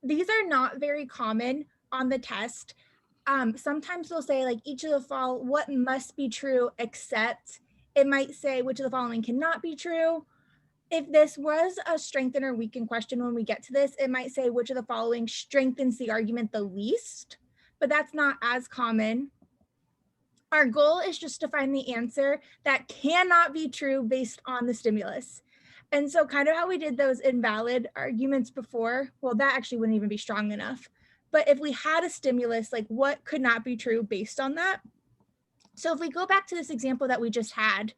these are not very common on the test. Sometimes they'll say like each of the following, what must be true except, it might say which of the following cannot be true. If this was a strengthen or weaken question when we get to this, it might say which of the following strengthens the argument the least, but that's not as common. Our goal is just to find the answer that cannot be true based on the stimulus. And so kind of how we did those invalid arguments before, well, that actually wouldn't even be strong enough. But if we had a stimulus, like what could not be true based on that? So if we go back to this example that we just had,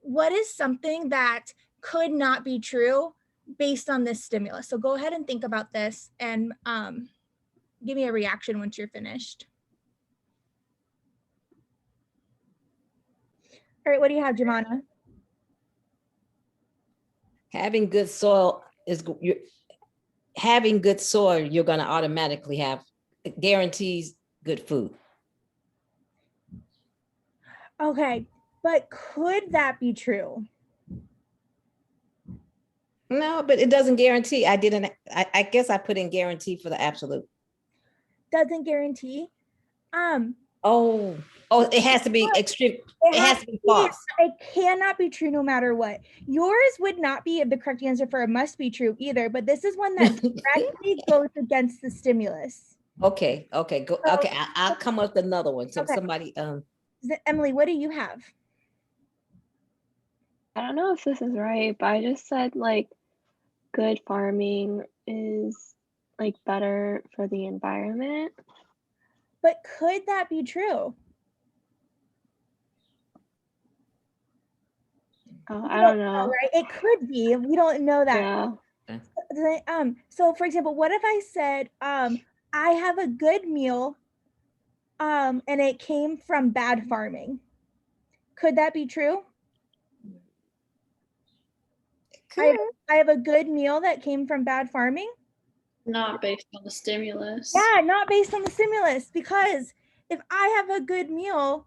what is something that could not be true based on this stimulus? So go ahead and think about this and give me a reaction once you're finished. All right, what do you have, Jemana? Having good soil is having good soil, you're going to automatically have, guarantees good food. Okay, but could that be true? No, but it doesn't guarantee. I guess I put in guarantee for the absolute. Doesn't guarantee. Oh, it has to be extreme. It has to be false. It cannot be true no matter what. Yours would not be the correct answer for a must be true either, but this is one that directly goes against the stimulus. Okay, go. So, okay, I'll come up with another one. So okay. Somebody, Emily, what do you have? I don't know if this is right, but I just said like good farming is like better for the environment. But could that be true? I don't know. Right? It could be. We don't know that. Yeah. So for example, what if I said, I have a good meal, and it came from bad farming? Could that be true? I have a good meal that came from bad farming? Not based on the stimulus. Yeah, not based on the stimulus, because if I have a good meal,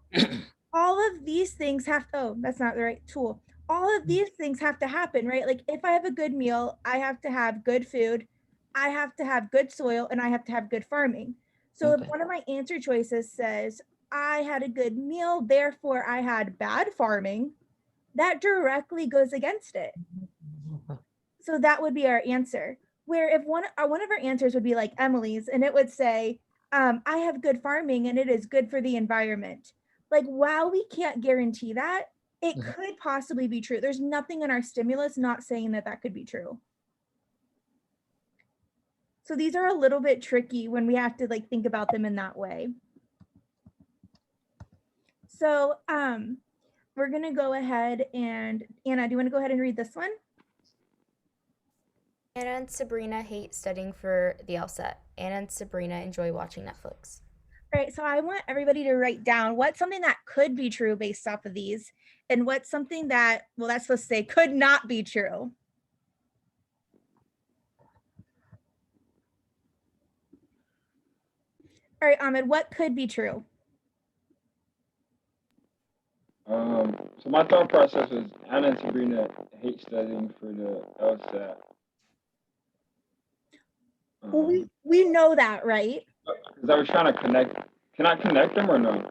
all of these things have to, oh, that's not the right tool. All of these things have to happen, right? Like if I have a good meal, I have to have good food, I have to have good soil, and I have to have good farming. So if one of my answer choices says, I had a good meal, therefore I had bad farming, that directly goes against it. So that would be our answer. Where if one of our answers would be like Emily's, and it would say, I have good farming and it is good for the environment. Like, while we can't guarantee that, it could possibly be true. There's nothing in our stimulus not saying that that could be true. So these are a little bit tricky when we have to like think about them in that way. So we're gonna go ahead and, Anna, do you wanna go ahead and read this one? Anna and Sabrina hate studying for the LSAT. Anna and Sabrina enjoy watching Netflix. All right, so I want everybody to write down what's something that could be true based off of these, and what's something that, well, that's supposed to say could not be true. All right, Ahmed, what could be true? So my thought process is Anna and Sabrina hate studying for the LSAT. Well, we know that, right? Because I was trying to connect. Can I connect them or no?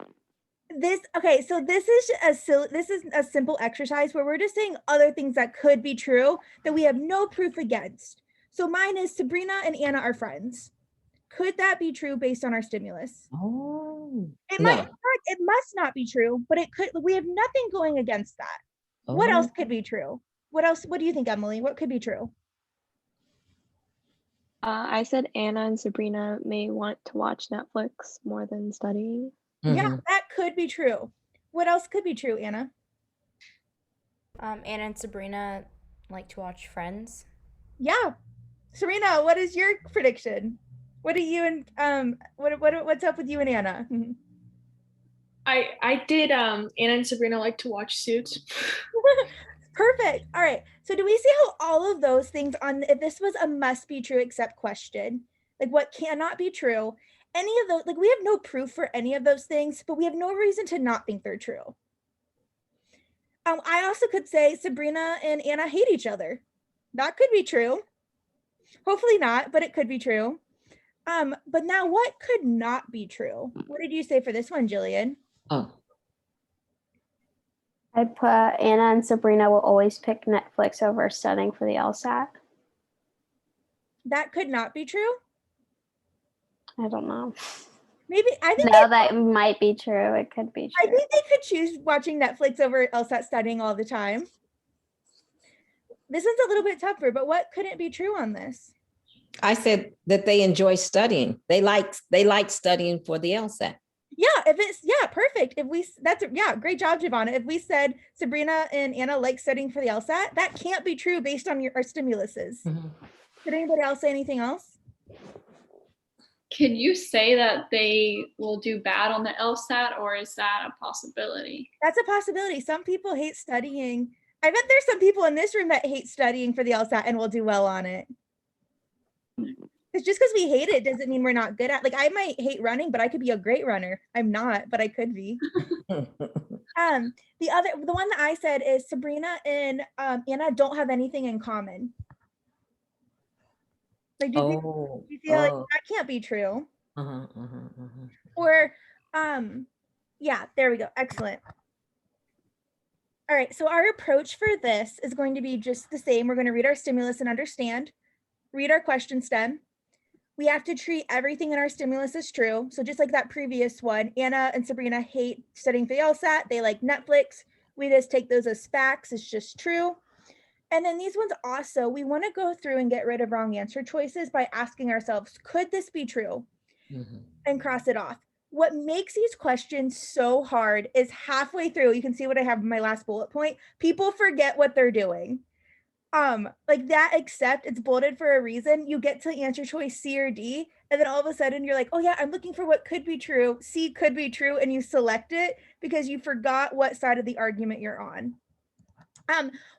Okay, so this is a simple exercise where we're just saying other things that could be true that we have no proof against. So mine is Sabrina and Anna are friends. Could that be true based on our stimulus? Oh, it must not be true, but it could. We have nothing going against that. Oh. What else could be true? What else? What do you think, Emily? What could be true? I said Anna and Sabrina may want to watch Netflix more than studying. Mm-hmm. Yeah, that could be true. What else could be true, Anna? Anna and Sabrina like to watch Friends. Yeah. Serena, what is your prediction? What are you and what's up with you and Anna? I did Anna and Sabrina like to watch Suits. Perfect. All right. So do we see how all of those things if this was a must be true except question, like what cannot be true, any of those, like we have no proof for any of those things, but we have no reason to not think they're true. I also could say Sabrina and Anna hate each other. That could be true. Hopefully not, but it could be true. But now what could not be true? What did you say for this one, Jillian? Oh, I put Anna and Sabrina will always pick Netflix over studying for the LSAT. That could not be true. I don't know. Maybe I think No, that might be true. It could be I true. think they could choose watching Netflix over LSAT studying all the time. This one's a little bit tougher, but what couldn't be true on this? I said that they enjoy studying. They like studying for the LSAT. Yeah, perfect. If we great job, Giovanna. If we said Sabrina and Anna like studying for the LSAT, that can't be true based on our stimuluses. Did anybody else say anything else? Can you say that they will do bad on the LSAT, or is that a possibility? That's a possibility. Some people hate studying. I bet there's some people in this room that hate studying for the LSAT and will do well on it. It's just because we hate it doesn't mean we're not good at. Like I might hate running, but I could be a great runner. I'm not, but I could be. The one that I said is Sabrina and Anna don't have anything in common. Like, do you feel like that can't be true? Or, yeah, there we go. Excellent. All right, so our approach for this is going to be just the same. We're going to read our stimulus and understand, read our question stem. We have to treat everything in our stimulus as true. So just like that previous one, Anna and Sabrina hate studying for the LSAT. They like Netflix. We just take those as facts. It's just true. And then these ones also, we want to go through and get rid of wrong answer choices by asking ourselves, could this be true? And cross it off. What makes these questions so hard is halfway through, you can see what I have in my last bullet point, people forget what they're doing. Like that, except it's bulleted for a reason. You get to answer choice C or D, and then all of a sudden you're like, oh yeah, I'm looking for what could be true. C could be true, and you select it because you forgot what side of the argument you're on.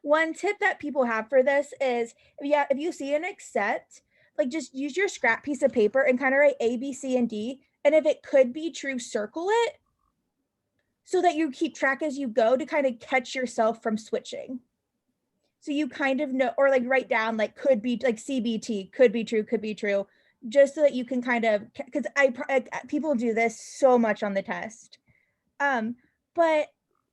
One tip that people have for this is, if you see an accept, like just use your scrap piece of paper and kind of write A, B, C, and D. And if it could be true, circle it so that you keep track as you go to kind of catch yourself from switching. So you kind of know, or like write down like could be, like CBT, could be true, just so that you can kind of, because people do this so much on the test. But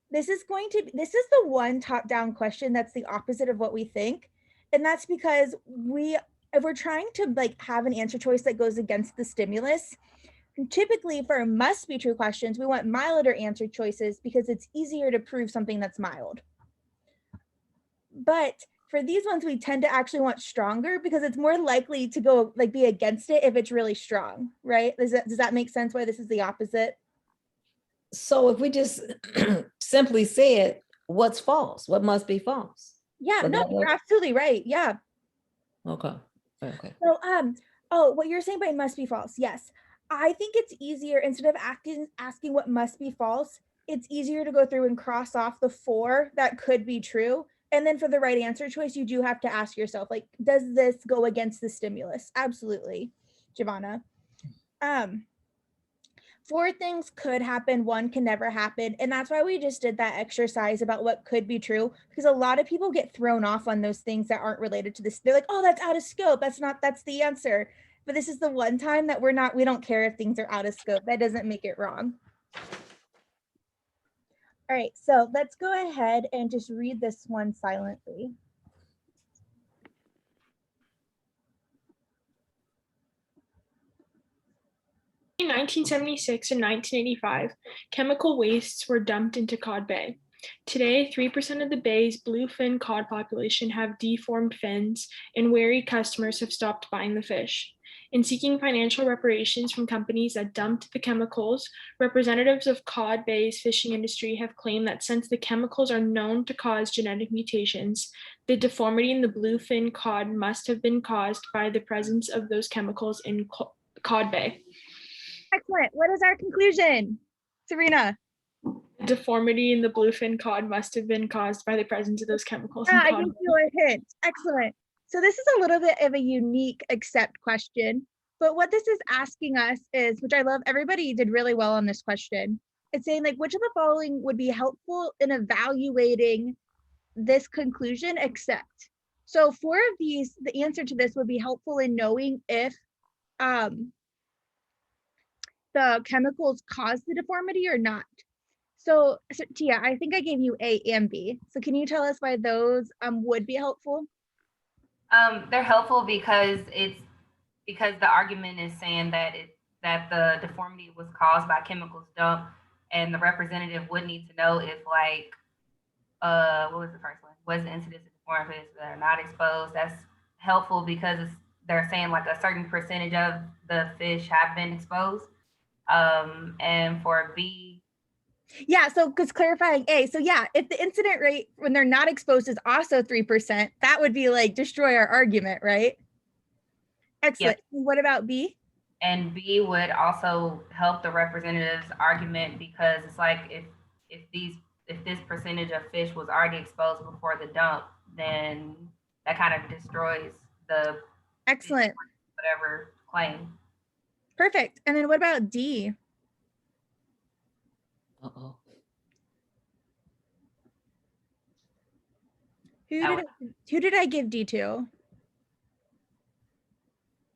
this is the one top-down question that's the opposite of what we think. And that's because if we're trying to like have an answer choice that goes against the stimulus, typically for must be true questions, we want milder answer choices because it's easier to prove something that's mild. But for these ones, we tend to actually want stronger because it's more likely to go like be against it if it's really strong, right? Does that make sense why this is the opposite? So if we just simply said, what's false? What must be false? Yeah, no, you're absolutely right. Yeah. Okay. So, what you're saying by must be false. Yes. I think it's easier, instead of asking what must be false, it's easier to go through and cross off the 4 that could be true. And then for the right answer choice, you do have to ask yourself, like, does this go against the stimulus? Absolutely, Giovanna. 4 things could happen, 1 can never happen. And that's why we just did that exercise about what could be true, because a lot of people get thrown off on those things that aren't related to this. They're like, oh, that's out of scope. That's the answer. But this is the one time that we don't care if things are out of scope. That doesn't make it wrong. All right, so let's go ahead and just read this one silently. In 1976 and 1985, chemical wastes were dumped into Cod Bay. Today, 3% of the bay's bluefin cod population have deformed fins, and wary customers have stopped buying the fish. In seeking financial reparations from companies that dumped the chemicals, representatives of Cod Bay's fishing industry have claimed that since the chemicals are known to cause genetic mutations, the deformity in the bluefin cod must have been caused by the presence of those chemicals in Cod Bay. Excellent. What is our conclusion, Serena? Deformity in the bluefin cod must have been caused by the presence of those chemicals. I can feel a hint. Excellent. So this is a little bit of a unique accept question, but what this is asking us is, which I love, everybody did really well on this question. It's saying like, which of the following would be helpful in evaluating this conclusion, except? So 4 of these, the answer to this would be helpful in knowing if the chemicals cause the deformity or not. So Tia, I think I gave you A and B. So can you tell us why those would be helpful? They're helpful because the argument is saying that the deformity was caused by chemicals dumped, and the representative would need to know if like what was the first one? Was the incidence of deformed fish that are not exposed? That's helpful because they're saying like a certain percentage of the fish have been exposed. And for B, Yeah, so because clarifying A, so yeah, if the incident rate when they're not exposed is also 3%, that would be like destroy our argument, right? Excellent. Yep. What about B? And B would also help the representative's argument because it's like if this percentage of fish was already exposed before the dump, then that kind of destroys the Excellent. whatever claim. Perfect. And then what about D? Uh-oh. Who did I give D to?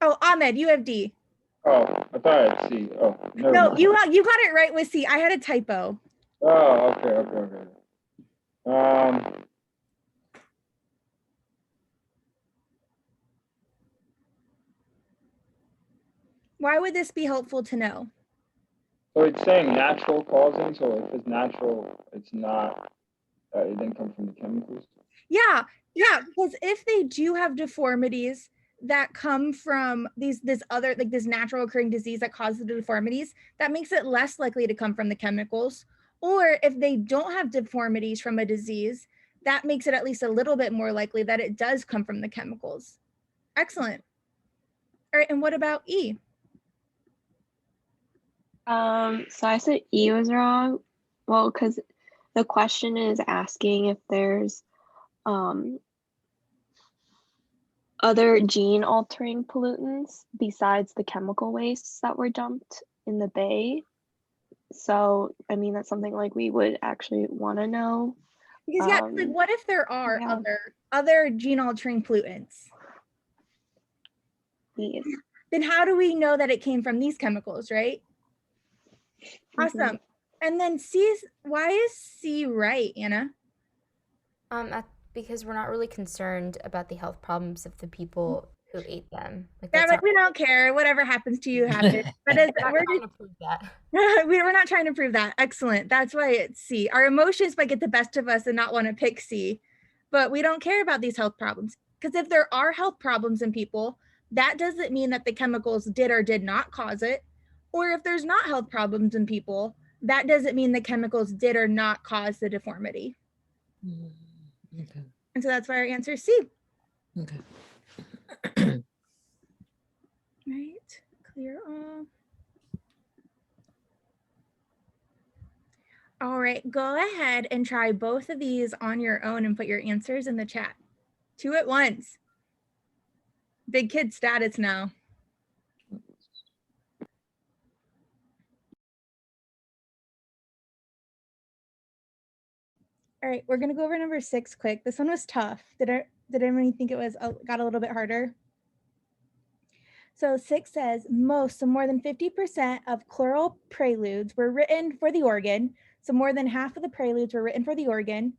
Oh, Ahmed, you have D. Oh, I thought I had C. Oh, never No, mind. you got it right with C. I had a typo. Oh, okay. Why would this be helpful to know? So it's saying natural causing. So if it's natural, it's not. It didn't come from the chemicals. Yeah, because if they do have deformities that come from this natural occurring disease that causes the deformities, that makes it less likely to come from the chemicals. Or if they don't have deformities from a disease, that makes it at least a little bit more likely that it does come from the chemicals. Excellent. All right, and what about E? So I said E was wrong. Well, because the question is asking if there's other gene altering pollutants besides the chemical wastes that were dumped in the bay. So, I mean, that's something like we would actually want to know. Because yeah, like what if there are yeah. other gene altering pollutants? Yes. Then how do we know that it came from these chemicals, right? Awesome. And then why is C right, Anna? Because we're not really concerned about the health problems of the people who ate them. Like, Yeah, that's but we don't care. Whatever happens to you happens. But we're not trying to prove that. We're not trying to prove that. Excellent. That's why it's C. Our emotions might get the best of us and not want to pick C, but we don't care about these health problems. Because if there are health problems in people, that doesn't mean that the chemicals did or did not cause it. Or if there's not health problems in people, that doesn't mean the chemicals did or not cause the deformity. Okay. And so that's why our answer is C. Okay. Right, clear all. All right, go ahead and try both of these on your own and put your answers in the chat. 2 at once. Big kid status now. All right, we're gonna go over number 6 quick. This one was tough. Did anyone think it was got a little bit harder? So 6 says so more than 50% of chloral preludes were written for the organ. So more than half of the preludes were written for the organ.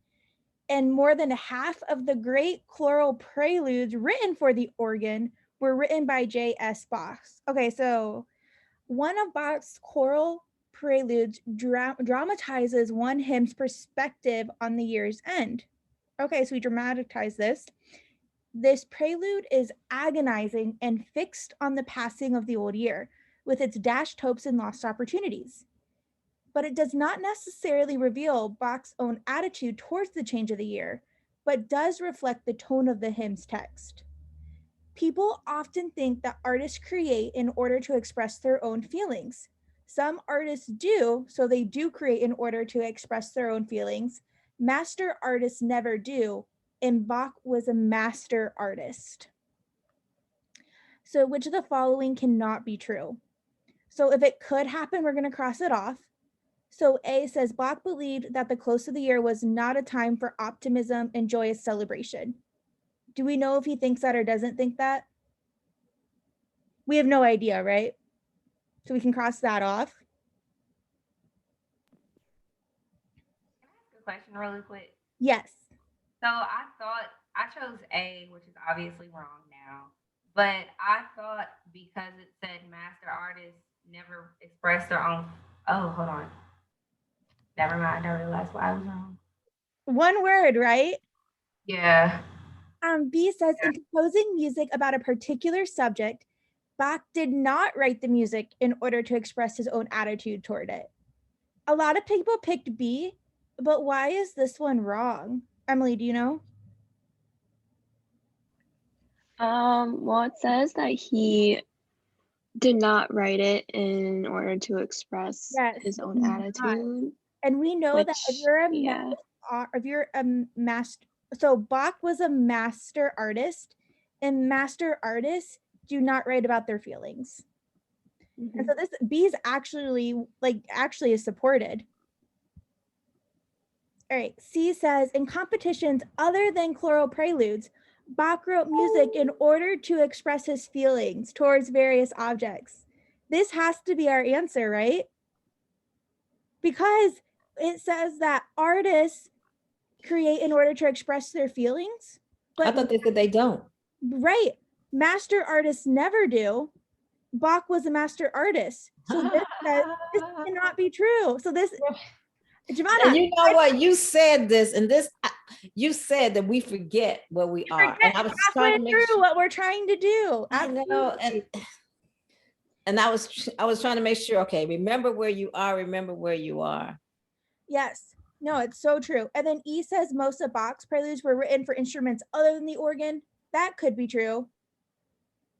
And more than half of the great chloral preludes written for the organ were written by J.S. Bach. Okay, so one of Bach's choral preludes dramatizes one hymn's perspective on the year's end. Okay, so we dramatize this. This prelude is agonizing and fixed on the passing of the old year, with its dashed hopes and lost opportunities. But it does not necessarily reveal Bach's own attitude towards the change of the year, but does reflect the tone of the hymn's text. People often think that artists create in order to express their own feelings. Some artists do, so they do create in order to express their own feelings. Master artists never do, and Bach was a master artist. So which of the following cannot be true? So if it could happen, we're going to cross it off. So A says Bach believed that the close of the year was not a time for optimism and joyous celebration. Do we know if he thinks that or doesn't think that? We have no idea, right? So we can cross that off. Can I ask a question really quick? Yes. So I thought I chose A, which is obviously wrong now, but I thought because it said master artists never express their own. Oh, hold on. Never mind. I realized why I was wrong. One word, right? Yeah. B says, in composing music about a particular subject, Bach did not write the music in order to express his own attitude toward it. A lot of people picked B, but why is this one wrong? Emily, do you know? Well, it says that he did not write it in order to express his own attitude. And we know that if you're a master, so Bach was a master artist, and master artists do not write about their feelings. And so this B is actually is supported. All right, C says, in competitions other than choral preludes, Bach wrote music in order to express his feelings towards various objects. This has to be our answer, right? Because it says that artists create in order to express their feelings. But I thought they said they don't. Right. Master artists never do. Bach was a master artist. So this cannot be true. So this, Giovanna. And you know what? You said this, and this, you said that we forget where we are. And I was trying to make sure what we're trying to do. I know, and I was trying to make sure, okay, remember where you are, remember where you are. Yes. No, it's so true. And then E says most of Bach's preludes were written for instruments other than the organ. That could be true.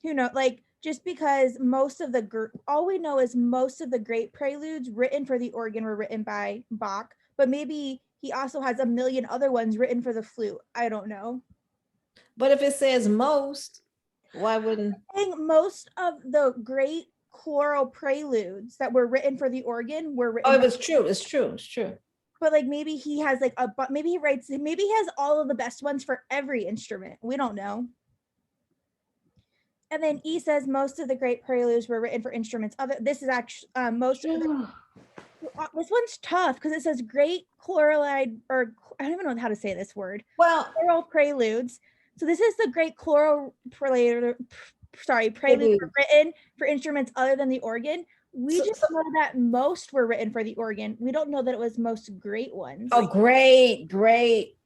Who knows? Like, just because all we know is most of the great preludes written for the organ were written by Bach, but maybe he also has a million other ones written for the flute. I don't know. But if it says most, why wouldn't? I think most of the great choral preludes that were written for the organ were written. Oh, it was true. It's true. It's true. But like maybe he has maybe he has all of the best ones for every instrument. We don't know. And then E says most of the great preludes were written for instruments. This is actually most of the, this one's tough because it says great choralide, or I don't even know how to say this word. Well, choral preludes. So this is the great choral prelude were written for instruments other than the organ. We just know that most were written for the organ. We don't know that it was most great ones. Oh, great.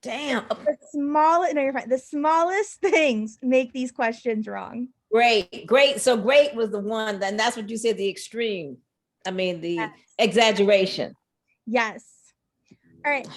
Damn. You're fine. The smallest things make these questions wrong. Great. So great was the one, and that's what you said, the extreme. I mean, the exaggeration. Yes. All right.